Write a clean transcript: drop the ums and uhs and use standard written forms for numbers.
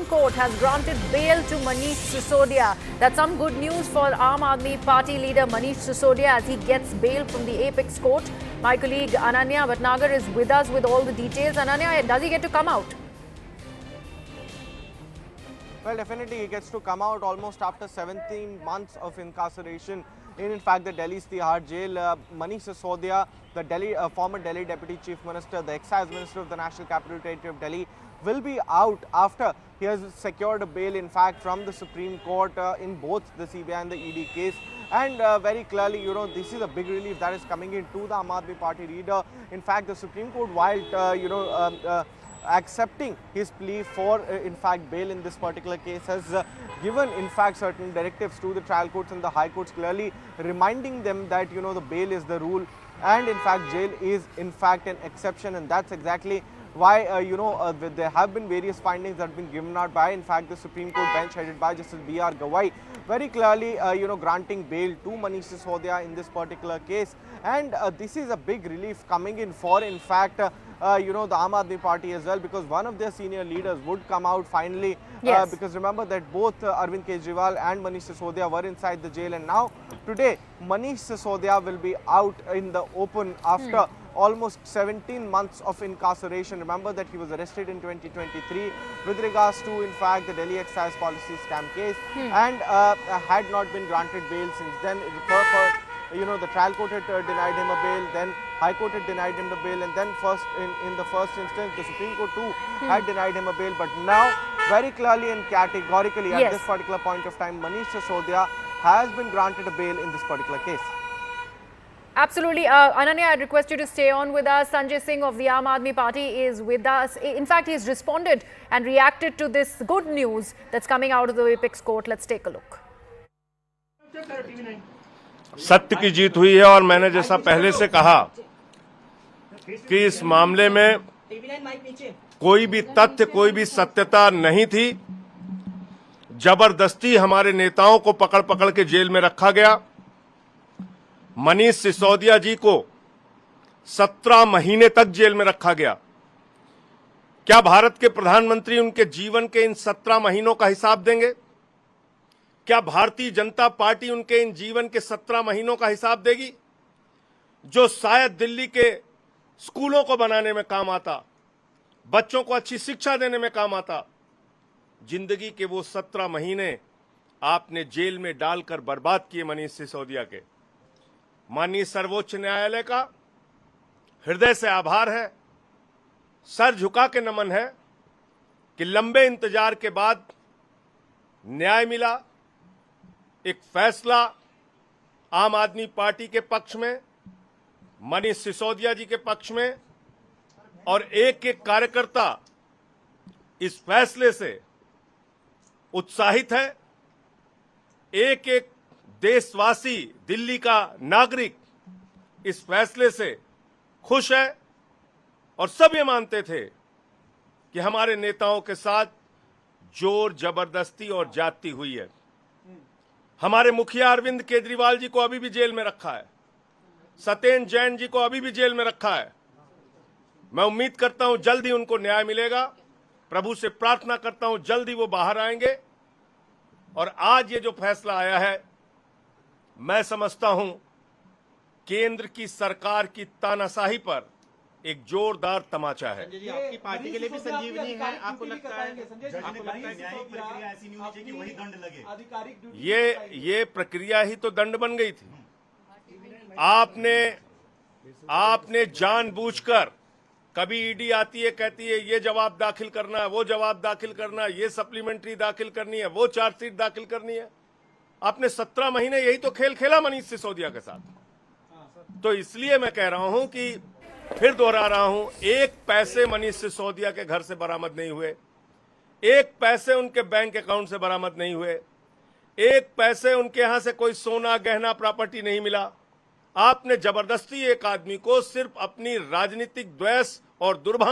Court has granted bail to Manish Sisodia. That's some good news for Aam Aadmi Party leader Manish Sisodia as he gets bail from the Apex Court. My colleague Ananya Bhatnagar is with us with all the details. Ananya, does he get to come out? Well, definitely he gets to come out almost after 17 months of incarceration in fact, the Delhi's Tihar jail. Manish Sisodia, the former Delhi Deputy Chief Minister, the Excise Minister of the National Capital Territory of Delhi, will be out after he has secured a bail, in fact, from the Supreme Court in both the CBI and the ED case. And very clearly, this is a big relief that is coming in to the Aam Aadmi Party leader. In fact, the Supreme Court, while, accepting his plea for, in fact, bail in this particular case, has given, in fact, certain directives to the trial courts and the high courts, clearly reminding them that, the bail is the rule and, in fact, jail is, in fact, an exception. And that's exactly why, there have been various findings that have been given out by, in fact, the Supreme Court bench headed by Justice B.R. Gawai, very clearly, granting bail to Manish Sisodia in this particular case. And this is a big relief coming in for, in fact, the Aam Aadmi Party as well, because one of their senior leaders would come out finally. Yes. Because remember that both Arvind Kejriwal and Manish Sisodia were inside the jail, and now today Manish Sisodia will be out in the open after almost 17 months of incarceration. Remember that he was arrested in 2023 with regards to, in fact, the Delhi excise policy scam case, and had not been granted bail since then. The trial court had denied him a bail, then High Court had denied him the bail, and then in the first instance, the Supreme Court too had denied him a bail. But now, very clearly and categorically, at this particular point of time, Manish Sisodia has been granted a bail in this particular case. Absolutely. Ananya, I'd request you to stay on with us. Sanjay Singh of the Aam Aadmi Party is with us. In fact, he's responded and reacted to this good news that's coming out of the Apex Court. Let's take a look. सत्य की जीत हुई है और मैंने जैसा पहले से कहा कि इस मामले में कोई भी तथ्य, कोई भी सत्यता नहीं थी। जबरदस्ती हमारे नेताओं को पकड़ के जेल में रखा गया। मनीष सिसोदिया जी को 17 महीने तक जेल में रखा गया। क्या भारत के प्रधानमंत्री उनके जीवन के इन 17 महीनों का हिसाब देंगे? क्या भारतीय जनता पार्टी उनके इन जीवन के 17 महीनों का हिसाब देगी, जो शायद दिल्ली के स्कूलों को बनाने में काम आता, बच्चों को अच्छी शिक्षा देने में काम आता? जिंदगी के वो 17 महीने आपने जेल में डालकर बर्बाद किए मनीष सिसोदिया के। माननीय सर्वोच्च न्यायालय का हृदय से आभार है, सर झुका के नमन है कि लंबे इंतजार के बाद न्याय मिला, एक फैसला आम आदमी पार्टी के पक्ष में, मनीष सिसोदिया जी के पक्ष में, और एक एक कार्यकर्ता इस फैसले से उत्साहित है। एक एक देशवासी, दिल्ली का नागरिक इस फैसले से खुश है और सब ये मानते थे कि हमारे नेताओं के साथ जोर जबरदस्ती और जाति हुई है। हमारे मुखिया अरविंद केजरीवाल जी को अभी भी जेल में रखा है, सत्येंद्र जैन जी को अभी भी जेल में रखा है। मैं उम्मीद करता हूं जल्द ही उनको न्याय मिलेगा। प्रभु से प्रार्थना करता हूं जल्द ही वो बाहर आएंगे। और आज ये जो फैसला आया है, मैं समझता हूं केंद्र की सरकार की तानाशाही पर एक जोरदार तमाचा है। संजय जी, आपकी पार्टी के लिए भी संजीवनी है। आपको लगता है न्यायिक प्रक्रिया ऐसी नहीं होनी चाहिए कि वही दंड लगे? ये प्रक्रिया ही तो दंड बन गई थी। आपने जानबूझकर, कभी ईडी आती है, कहती है ये जवाब दाखिल करना है, वो जवाब दाखिल करना है, ये सप्लीमेंट्री दाखिल करनी है, वो चार्जशीट दाखिल करनी है। आपने 17 महीने यही तो खेल खेला मनीष सिसोदिया के साथ। तो इसलिए मैं कह रहा हूं कि फिर दोहरा रहा हूं, एक पैसे मनीष सिसोदिया के घर से बरामद नहीं हुए, एक पैसे उनके बैंक अकाउंट से बरामद नहीं हुए, एक पैसे उनके यहां से कोई सोना गहना प्रॉपर्टी नहीं मिला। आपने जबरदस्ती एक आदमी को सिर्फ अपनी राजनीतिक द्वेष और दुर्भावना